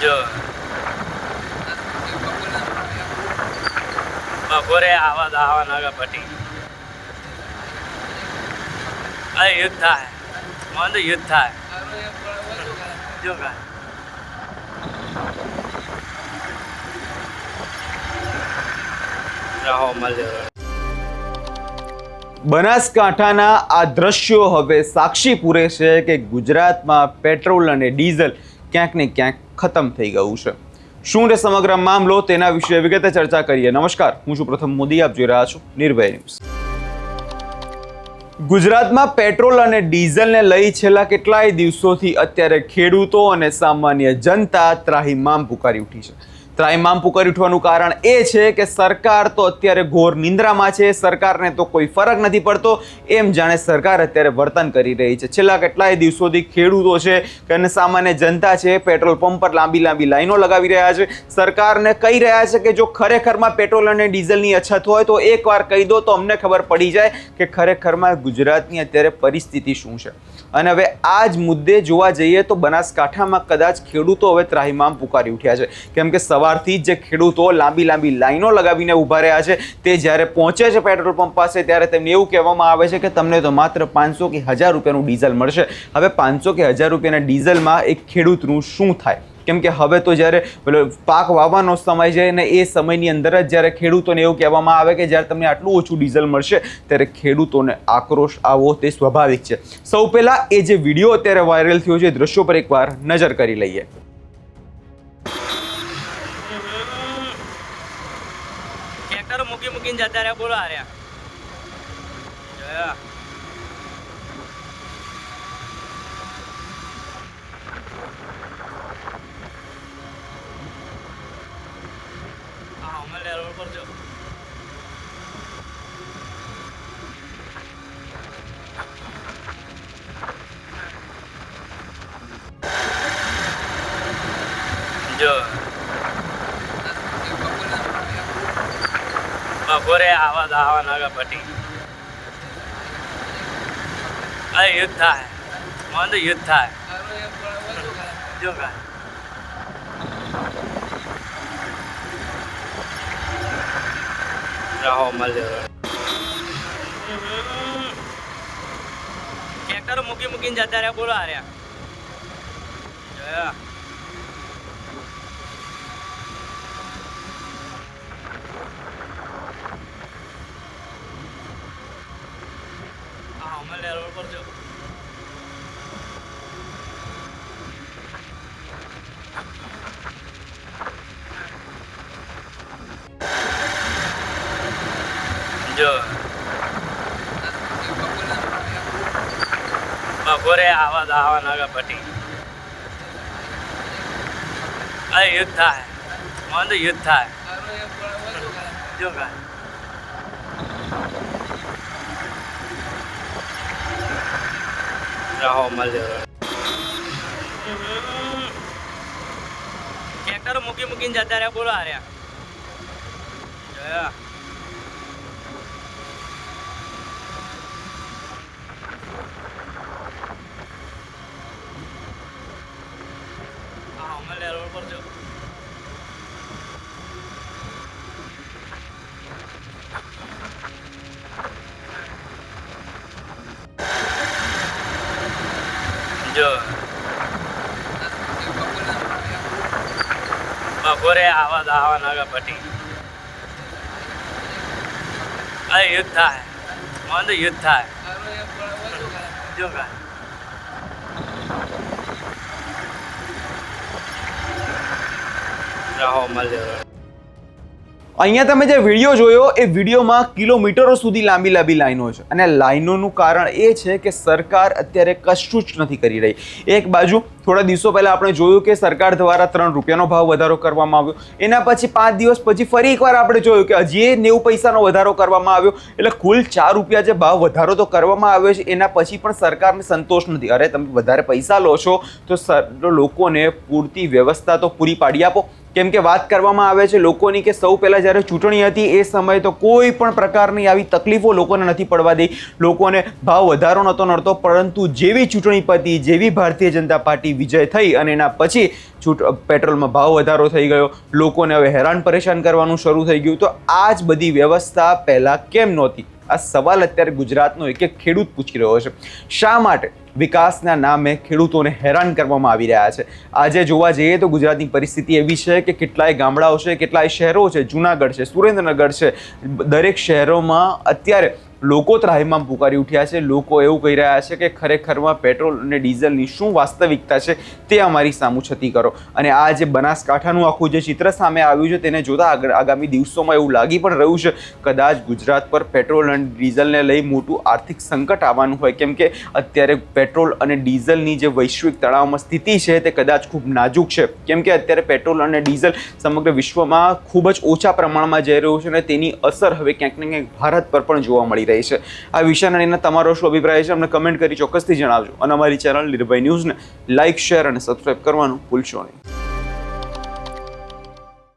જો બપોરે આવા નાગા પટી આ યુદ્ધ થાય મને યુદ્ધ થાય જો કા રહો મળ્યો બનાસકાંઠાના આ દ્રશ્યો હવે સાક્ષી પૂરે છે કે ગુજરાતમાં પેટ્રોલ અને ડીઝલ ક્યાંક ને ક્યાંક ખતમ થઈ ગયું છે. શું છે સમગ્ર મામલો તેના વિશે વિગતે ચર્ચા કરીએ. નમસ્કાર, હું છું પ્રથમ મોદી, આપ જોઈ રહ્યા છો નિર્ભય ન્યૂઝ. ગુજરાતમાં પેટ્રોલ અને ડીઝલને લઈ છેલ્લા કેટલાય દિવસોથી અત્યારે ખેડૂતો અને સામાન્ય જનતા ત્રાહિમામ પુકારી ઉઠી છે. ત્રાહિમામ પુકારી ઉઠવાનું કારણ એ છે કે સરકાર તો અત્યારે ઘોર નિંદ્રામાં છે. સરકારને તો કોઈ ફરક નથી પડતો, એમ જાણે સરકાર અત્યારે વર્તન કરી રહી છે. છેલ્લા કેટલાય દિવસોથી ખેડૂતો છે અને સામાન્ય જનતા છે પેટ્રોલ પંપ પર લાંબી લાંબી લાઈનો લગાવી રહ્યા છે. સરકારને કહી રહ્યા છે કે જો ખરેખરમાં પેટ્રોલ અને ડીઝલની અછત હોય તો એકવાર કહી દો તો અમને ખબર પડી જાય કે ખરેખરમાં ગુજરાતની અત્યારે પરિસ્થિતિ શું છે. અને હવે આ જ મુદ્દે જોવા જઈએ તો બનાસકાંઠામાં કદાચ ખેડૂતો હવે ત્રાહિમામ પુકારી ઉઠ્યા છે. કેમ કે સવારથી જ જે ખેડૂતો લાંબી લાંબી લાઈનો લગાવીને ઊભા રહ્યા છે તે જ્યારે પહોંચે છે પેટ્રોલ પંપ પાસે ત્યારે તેમને એવું કહેવામાં આવે છે કે તમને તો માત્ર 500 કે 1000 રૂપિયાનું ડીઝલ મળશે. હવે 500 કે 1000 રૂપિયાના ડીઝલમાં એક ખેડૂતનું શું થાય? કેમ કે હવે તો જ્યારે પાક વાવવાનો સમય છે ને એ સમયની અંદર જ જ્યારે ખેડૂતોને એવું કહેવામાં આવે કે જ્યારે તમને આટલું ઓછું ડીઝલ મળશે ત્યારે ખેડૂતોને આક્રોશ આવો તે સ્વાભાવિક છે. સૌ પહેલાં એ જે વિડીયો અત્યારે વાયરલ થયો છે દ્રશ્યો પર એકવાર નજર કરી લઈએ. ટ્રેક્ટર મૂકીને જતા રહ્યા, બોલો આ રહ્યા જોયા રોડ પર જો બપોરે આવા નાગા પટી આ યુદ્ધ થાય મને તો યુદ્ધ થાય જો કા રહો મળ્યો ટ્રેક્ટર મૂકીને જતા રહ્યા, બોલો આ રહ્યા જોયા રોડ પર જો જો બપોરે આવા નાગા પટી આ યુદ્ધ થાય મને તો યુદ્ધ થાય જો કા રહો મળ્યો ટ્રેક્ટર મૂકીને જતા રહ્યા, બોલો આ રહ્યા જોયા રોડ પર જો જો બપોરે આવા નાગા પટી આ યુદ્ધ થાય મને તો યુદ્ધ થાય જો કા રહો મળ્યો. અહીંયા તમે જે વિડીયો જોયો એ વિડીયોમાં કિલોમીટરો સુધી લાંબી લાંબી લાઈનો છે અને લાઈનોનું કારણ એ છે કે સરકાર અત્યારે કશું જ નથી કરી રહી. એક બાજુ થોડા દિવસો પહેલાં આપણે જોયું કે સરકાર દ્વારા 3 રૂપિયાનો ભાવ વધારો કરવામાં આવ્યો. એના પછી 5 દિવસ પછી ફરી એકવાર આપણે જોયું કે હજી 90 પૈસાનો વધારો કરવામાં આવ્યો. એટલે કુલ 4 રૂપિયા જે ભાવ વધારો તો કરવામાં આવ્યો છે એના પછી પણ સરકારને સંતોષ નથી. અરે તમે વધારે પૈસા લો છો તો લોકોને પૂરતી વ્યવસ્થા તો પૂરી પાડી આપો. કેમ કે વાત કરવામાં આવે છે લોકોની કે સૌ પહેલાં જ્યારે ચૂંટણી હતી એ સમયે તો કોઈ પણ પ્રકારની આવી તકલીફો લોકોને નથી પડવા દઈ, લોકોને ભાવ વધારો નહોતો નડતો, પરંતુ જેવી ચૂંટણી પતી, જેવી ભારતીય જનતા પાર્ટી વિજય થઈ અને એના પછી પેટ્રોલમાં ભાવ વધારો થઈ ગયો, લોકોને હવે હેરાન પરેશાન કરવાનું શરૂ થઈ ગયું. તો આ જ બધી વ્યવસ્થા પહેલાં કેમ નહોતી? આ સવાલ અત્યારે ગુજરાતનો એક એક ખેડૂત પૂછી રહ્યો છે. શા માટે વિકાસના નામે ખેડૂતોને હેરાન કરવામાં આવી રહ્યા છે? આજે જોવા જઈએ તો ગુજરાતની પરિસ્થિતિ એવી છે કે કેટલાય ગામડાઓ છે, કેટલાય શહેરો છે, જૂનાગઢ છે, સુરેન્દ્રનગર છે, દરેક શહેરોમાં અત્યારે લોકો ત્રાહિમામ પુકારી ઉઠ્યા છે. લોકો એવું કહી રહ્યા છે કે ખરેખરમાં પેટ્રોલ અને ડીઝલની શું વાસ્તવિકતા છે તે અમારી સામુછતી કરો. અને આ જે બનાસકાંઠાનું આખું જે ચિત્ર સામે આવ્યું છે તેને જોતાં આગામી દિવસોમાં એવું લાગી પણ રહ્યું છે કદાચ ગુજરાત પર પેટ્રોલ અને ડીઝલને લઈ મોટું આર્થિક સંકટ આવવાનું હોય, કેમ કે અત્યારે પેટ્રોલ અને ડીઝલની જે વૈશ્વિક તણાવમાં સ્થિતિ છે તે કદાચ ખૂબ નાજુક છે, કેમ કે અત્યારે પેટ્રોલ અને ડીઝલ સમગ્ર વિશ્વમાં ખૂબ જ ઓછા પ્રમાણમાં જઈ રહ્યું છે અને તેની અસર હવે ક્યાંક ને ક્યાંક ભારત પર પણ જોવા મળી રહી છે. આ વિષયના લઈને તમારો શું અભિપ્રાય છે અમને કમેન્ટ કરી ચોક્કસથી જણાવજો અને અમારી ચેનલ નિર્ભય ન્યૂઝને લાઇક, શેર અને સબસ્ક્રાઇબ કરવાનું ભૂલશો નહીં.